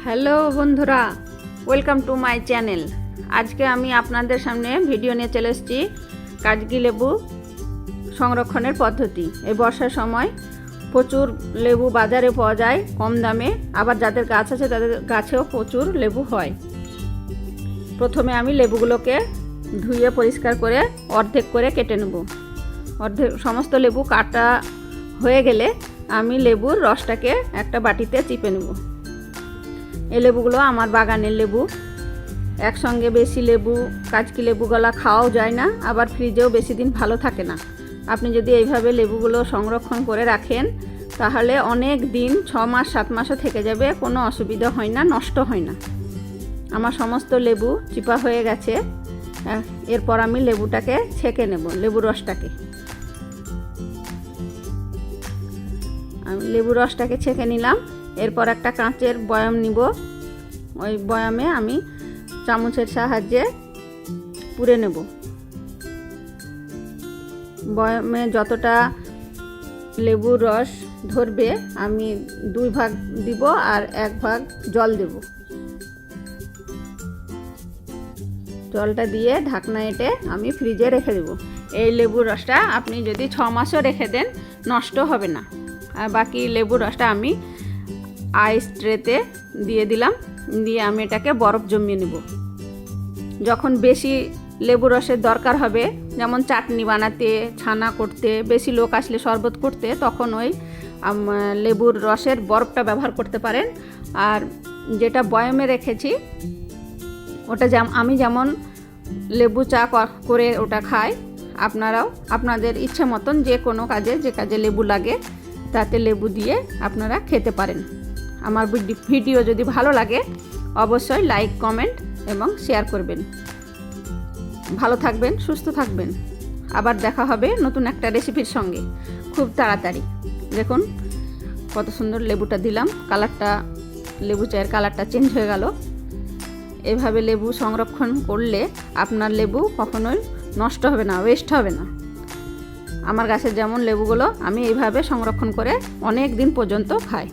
Hello বন্ধুরা, welcome to my channel. আজকে আমি আপনাদের সামনে ভিডিও নিয়ে চলে এসেছি কাজকি লেবু সংরক্ষণের পদ্ধতি। এই বর্ষার সময় প্রচুর লেবু বাজারে পাওয়া যায় কম দামে, আবার যাদের গাছ আছে তাদের গাছেও প্রচুর লেবু হয়। প্রথমে আমি লেবুগুলোকে ধুয়ে পরিষ্কার করে অর্ধেক করে কেটে নেব। সমস্ত লেবু কাটা হয়ে গেলে আমি লেবুর রসটাকে একটা বাটিতে চিপে নেব। এই লেবুগুলো আমার বাগানের লেবু। একসঙ্গে বেশি লেবু কাজকি লেবুগুলো খাওয়াও যায় না, আবার ফ্রিজেও বেশি দিন ভালো থাকে না। আপনি যদি এইভাবে লেবুগুলো সংরক্ষণ করে রাখেন তাহলে অনেক দিন 6 মাস 7 মাসও থেকে যাবে, কোনো অসুবিধা হয় না, নষ্ট হয় না। আমার সমস্ত লেবু চিপা হয়ে গেছে। এরপর আমি লেবুটাকে ছেঁকে নেব, লেবুর রসটাকে। আমি লেবু রসটাকে ছেঁকে নিলাম। এরপর একটা কাঁচের বয়াম নিব। ওই বয়ামে আমি চামচের সাহায্যে পুরে নেব। বয়ামে যতটা লেবুর রস ধরবে আমি 2 ভাগ দিব আর 1 ভাগ জল দেব। জলটা দিয়ে ঢাকনা এঁটে আমি ফ্রিজে রেখে দেব। এই লেবুর রসটা আপনি যদি 6 মাসও রেখে দেন নষ্ট হবে না। আর বাকি লেবুর রসটা আমি আইস ট্রেতে দিয়ে দিলাম, দিয়ে আমি এটাকে বরফ জমিয়ে নেব। যখন বেশি লেবু রসের দরকার হবে, যেমন চাটনি বানাতে, ছানা করতে, বেশি লোক আসলে শরবত করতে, তখন ওই লেবুর রসের বরফটা ব্যবহার করতে পারেন। আর যেটা বয়ামে রেখেছি ওটা আমি যেমন লেবু চা করে ওটা খাই, আপনারাও আপনাদের ইচ্ছে মতন যে কোনো কাজে যে কাজে লেবু লাগে তাতে লেবু দিয়ে আপনারা খেতে পারেন। আমার ভিডিও যদি ভালো লাগে অবশ্যই লাইক, কমেন্ট এবং শেয়ার করবেন। ভালো থাকবেন, সুস্থ থাকবেন। আবার দেখা হবে নতুন একটা রেসিপির সঙ্গে খুব তাড়াতাড়ি। দেখুন কত সুন্দর লেবুটা দিলাম, কালারটা, লেবু চায়ের কালারটা চেঞ্জ হয়ে গেল। এভাবে লেবু সংরক্ষণ করলে আপনার লেবু কখনোই নষ্ট হবে না, ওয়েস্ট হবে না। আমার গাছের যেমন লেবুগুলো আমি এইভাবে সংরক্ষণ করে অনেক দিন পর্যন্ত খাই।